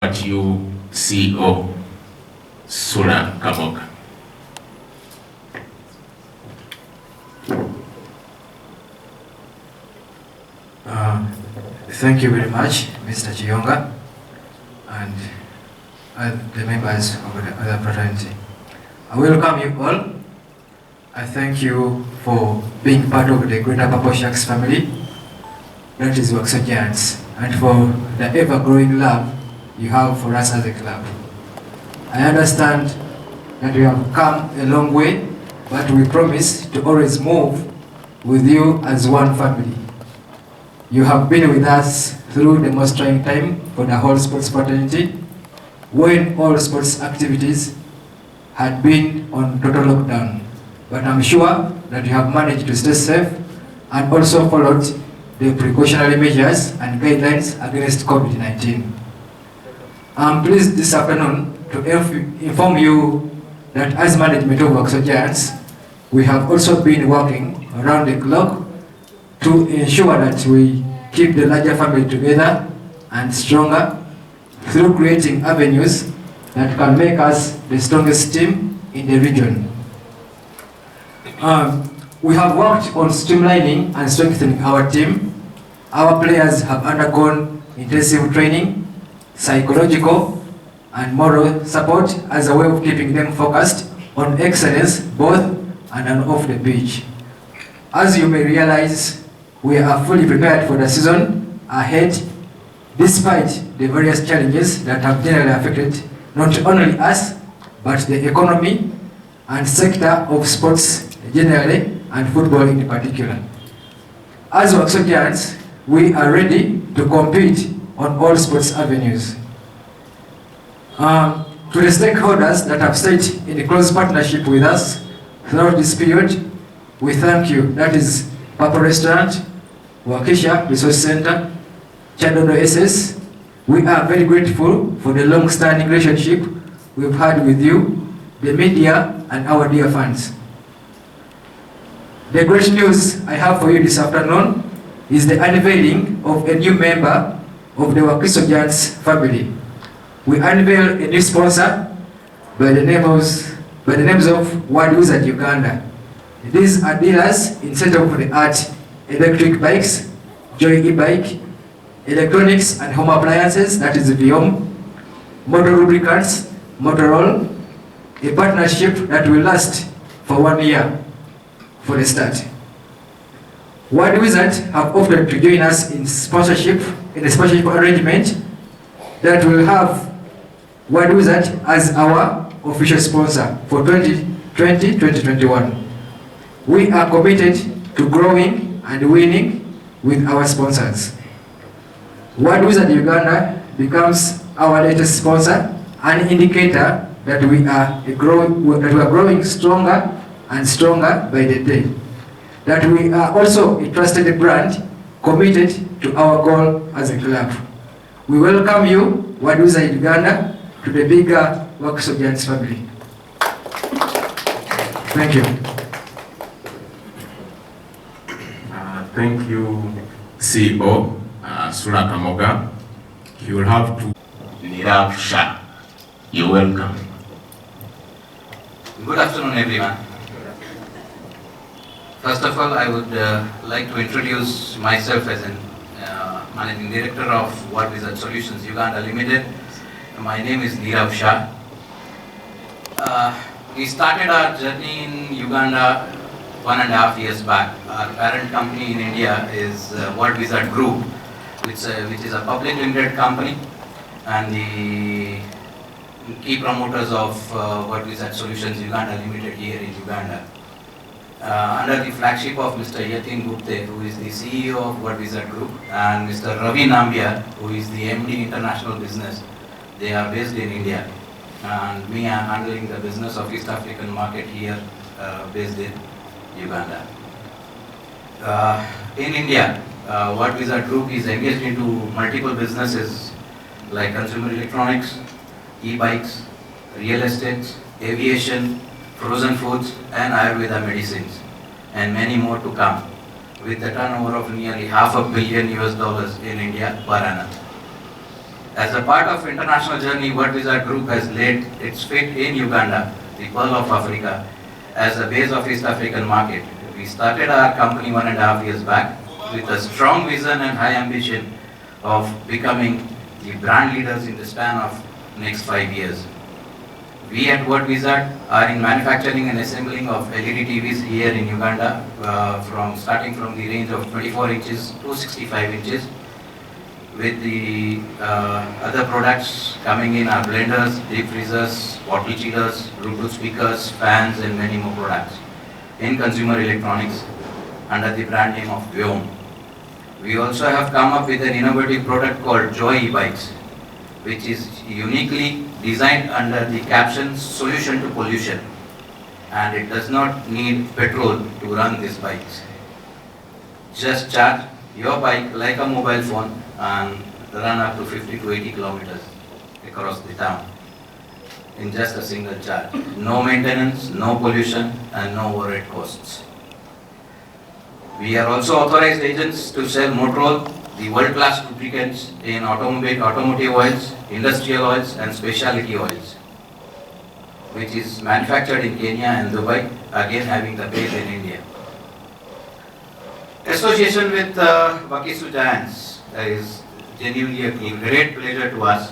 But you, CEO Sura Kamoga. Thank you very much, Mr. Chiyonga, and the members of the other fraternity. I welcome you all. I thank you for being part of the Greater Purple Sharks family, that is Waxhaw Giants, and for the ever-growing love you have for us as a club. I understand that we have come a long way, but we promise to always move with you as one family. You have been with us through the most trying time for the whole sports fraternity, when all sports activities had been on total lockdown. But I'm sure that you have managed to stay safe and also followed the precautionary measures and guidelines against COVID-19. I'm pleased this afternoon to inform you that as management of Waxhaw Giants, we have also been working around the clock to ensure that we keep the larger family together and stronger through creating avenues that can make us the strongest team in the region. We have worked on streamlining and strengthening our team. Our players have undergone intensive training, psychological and moral support as a way of keeping them focused on excellence both on and off the pitch. As you may realize, we are fully prepared for the season ahead, despite the various challenges that have generally affected not only us, but the economy and sector of sports generally and football in particular. As Waxhaw Giants, we are ready to compete on all sports avenues. To the stakeholders that have stayed in close partnership with us throughout this period, we thank you. That is Purple Restaurant, Waukesha Resource Center, Chadondo SS. We are very grateful for the long-standing relationship we've had with you, the media, and our dear fans. The great news I have for you this afternoon is the unveiling of a new member of the Waxhaw Giants family. We unveil a new sponsor by the names of World Wizard Uganda. These are dealers in state-of-the-art electric bikes, Joy e-bike, electronics and home appliances, that is Viom, motor lubricants, Motorola, a partnership that will last for 1 year for the start. World Wizard have offered to join us in a sponsorship arrangement that will have World Wizard as our official sponsor for 2020-2021. We are committed to growing and winning with our sponsors. World Wizard Uganda becomes our latest sponsor, an indicator that we are growing stronger and stronger by the day. That we are also a trusted brand committed to our goal as a club. We welcome you, World Wizard Uganda, to the bigger Waxhaw Giants family. Thank you. Thank you, CEO Sura Kamoga. You will have to Nirav Shah. You're welcome. Good afternoon, everyone. First of all, I would like to introduce myself as a Managing Director of World Wizard Solutions Uganda Limited. My name is Nirav Shah. We started our journey in Uganda 1.5 years back. Our parent company in India is World Wizard Group, which is a public limited company, and the key promoters of World Wizard Solutions Uganda Limited here in Uganda. Under the flagship of Mr. Yatin Gupte, who is the CEO of World Wizard Group, and Mr. Ravi Nambiar, who is the MD International Business. They are based in India, and we are handling the business of East African market here, based in Uganda. In India, World Wizard Group is engaged into multiple businesses like consumer electronics, e-bikes, real estate, aviation, frozen foods, and Ayurveda medicines, and many more to come, with a turnover of nearly $500 million in India per annum. As a part of international journey, World Wizard Group has laid its feet in Uganda, the Pearl of Africa, as a base of East African market. We started our company 1.5 years back with a strong vision and high ambition of becoming the brand leaders in the span of next 5 years. We at World Wizard are in manufacturing and assembling of LED TVs here in Uganda, starting from the range of 24 inches to 65 inches. With the other products coming in are blenders, deep freezers, bottle chillers, Bluetooth speakers, fans and many more products in consumer electronics under the brand name of Vyom. We also have come up with an innovative product called Joy e-bikes, which is uniquely designed under the caption "Solution to Pollution," and it does not need petrol to run these bikes. Just charge your bike like a mobile phone and run up to 50 to 80 kilometers across the town in just a single charge. No maintenance, no pollution and no overhead costs. We are also authorized agents to sell Motrol, the world-class lubricants in automotive oils, industrial oils and specialty oils, which is manufactured in Kenya and Dubai, again having the base in India. Association with Wakisu Giants is genuinely a great pleasure to us.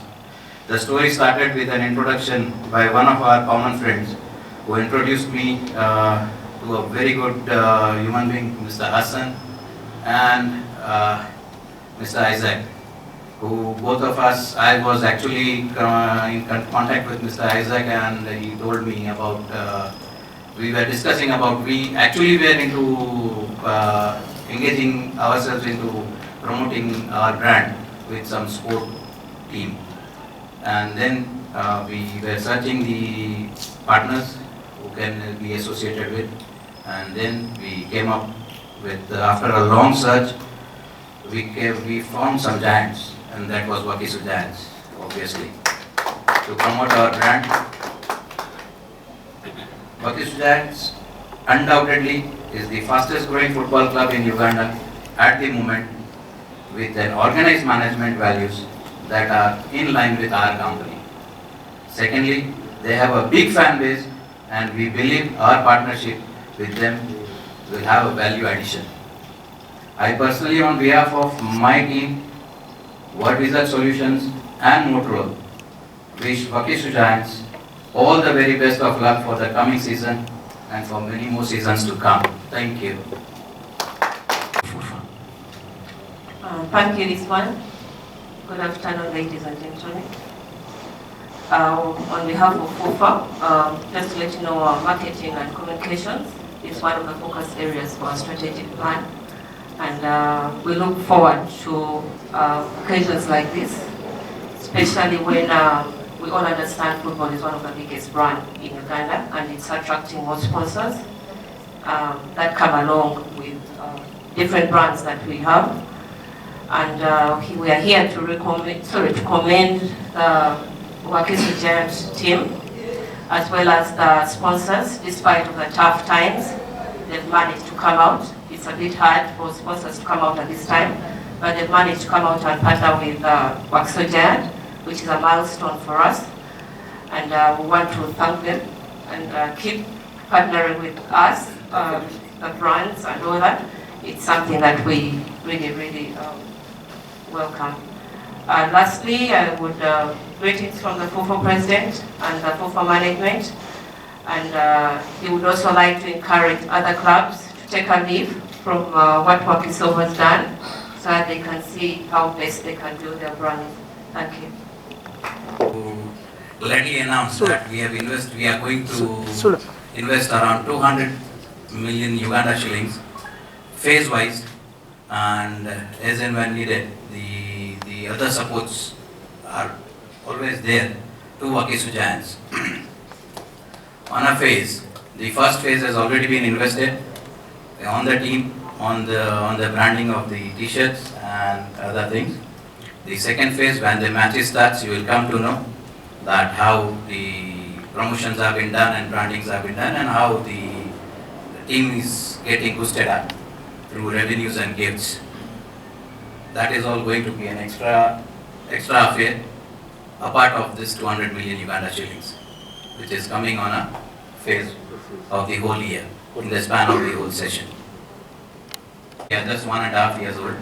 The story started with an introduction by one of our common friends who introduced me to a very good human being, Mr. Hassan and Mr. Isaac, who both of us, I was actually in contact with Mr. Isaac and he told me about, we were discussing about, we actually were into engaging ourselves into promoting our brand with some sport team. And then we were searching the partners who can be associated with, and then we came up with, after a long search, we found some giants, and that was Wakisu Giants, obviously, to promote our brand. Wakisu Giants undoubtedly is the fastest growing football club in Uganda at the moment, with an organized management values that are in line with our company. Secondly, they have a big fan base and we believe our partnership with them will have a value addition. I personally, on behalf of my team, World Wizard Solutions and Motrol, wish Wakisu Giants all the very best of luck for the coming season and for many more seasons to come. Thank you. Thank you, Rizwan. Good afternoon, ladies and gentlemen. On behalf of FUFA, just to let you know, our marketing and communications is one of the focus areas for our strategic plan. And we look forward to occasions like this, especially when we all understand football is one of the biggest brands in Uganda and it's attracting more sponsors that come along with different brands that we have. And we are here to commend the Wakisu Giant team as well as the sponsors. Despite of the tough times, they've managed to come out. It's a bit hard for sponsors to come out at this time, but they've managed to come out and partner with Wakisu Giant, which is a milestone for us. And we want to thank them and keep partnering with us, the brands and all that. It's something that we really welcome. Lastly, I would greetings from the FUFA president and the FUFA management, and he would also like to encourage other clubs to take a leaf from what Wakisu has done, so that they can see how best they can do their brand. Thank you. Gladly announce that we are going to invest around 200 million Uganda shillings, phase-wise, and as and when needed, the other supports are always there to Wakisu Giants. On a phase, the first phase has already been invested on the team, on the branding of the t-shirts and other things. The second phase, when the matches starts, you will come to know that how the promotions have been done and brandings have been done and how the team is getting boosted up through revenues and gifts. That is all going to be an extra affair a part of this 200 million Uganda shillings, which is coming on a phase of the whole year, in the span of the whole session. We are just 1.5 years old,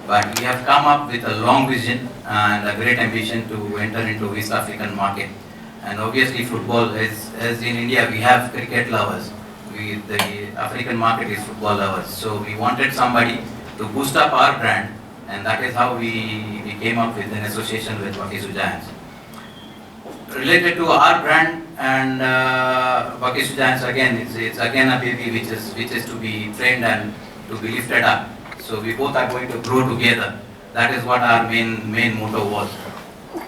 but we have come up with a long vision and a great ambition to enter into East African market. And obviously football is, as in India we have cricket lovers, the African market is football lovers. So we wanted somebody to boost up our brand, and that is how we came up with an association with Wakiso Giants. Related to our brand and Wakiso Giants, again, it's again a baby which is to be trained and to be lifted up. So we both are going to grow together. That is what our main motto was,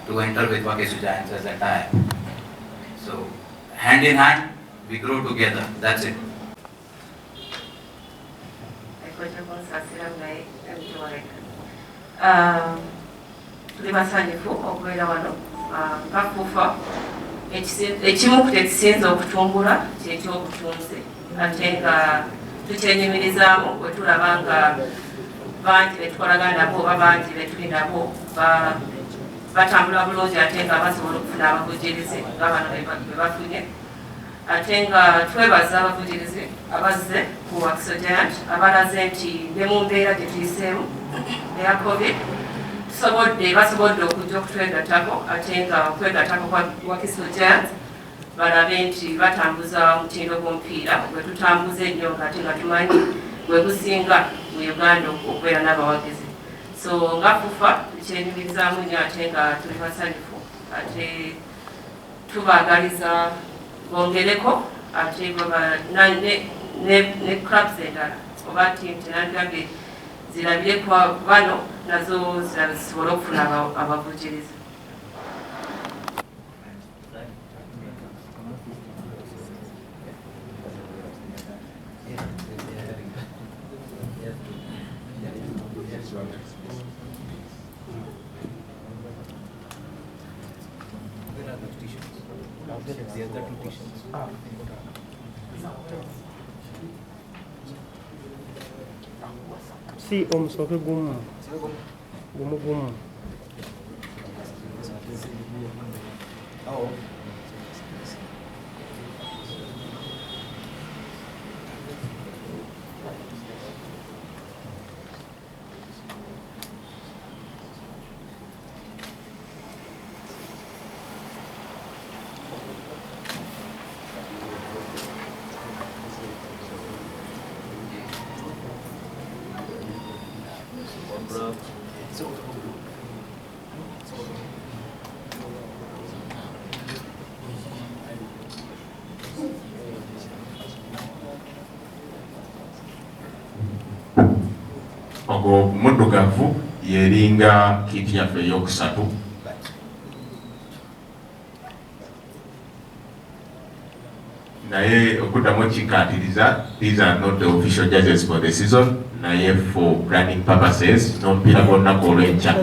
to enter with Wakiso Giants as a tie. So hand in hand, we grow together. That's it. Tuli basanyufu okubeera wano nga FUFA ekimu ku tekisinze okutumbula kyekyobutunzi ate nga tukyenyumirizaamu bwe tulaba nga bangi betukolagana nabo oba bangi betuli nabo batambula bulungi ate nga basobola okufuna abavujirizi nga bano be bafunye ate nga twebaza abavujirizi abazze ku Wakiso Giant abalaze nti ne mu mbeera gye tuyiseemu eya COVID basobodde okujja okutwegattako ate nga okwegattako kwa Wakiso Giant balabe nti batambuza omutindo gw'omupiira gwe tutambuza ennyo ate nga tumanyi gwe gusinga mu Uganda okubeera n'abawagizi. So nga FUFA tukyenyumirizaamu nnyo ate nga tuli basanyufu ate tubaagaliza bongereko ate ne clubs endala oba tiimu tenandibage zirabire kwa bano nazo zisobole okufuna abavujirizi. Si omusoke gumu. Ogwo muddugavu yeringa kiti yaffe eyokusatu. Naye okuddamu kikkaatiriza, these are not the official jerseys for the season, naye for branding purposes n'omupiira gw'olunaku olw'enkya.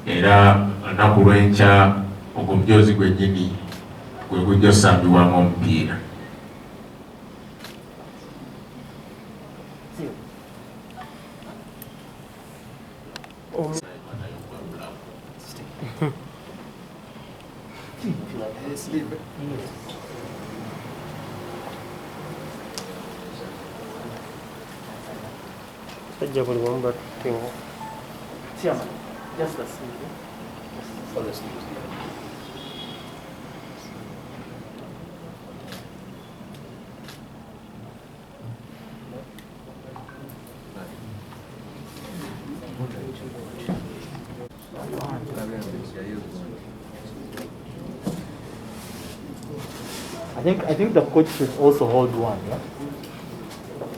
Era olunaku lw'enkya ogwo mujoozi gwennyini gwe gujja osambibwamu omupiira. Sajja buli wamu batuttewo. Just the sleeve. For the sleeves. I think the coach should also hold one, yeah?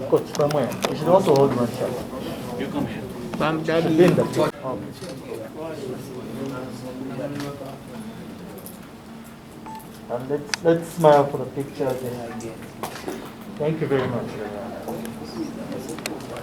Coach, from where? You should also hold one shot. You come here. Between the two. And let's smile for the pictures. Thank you very much.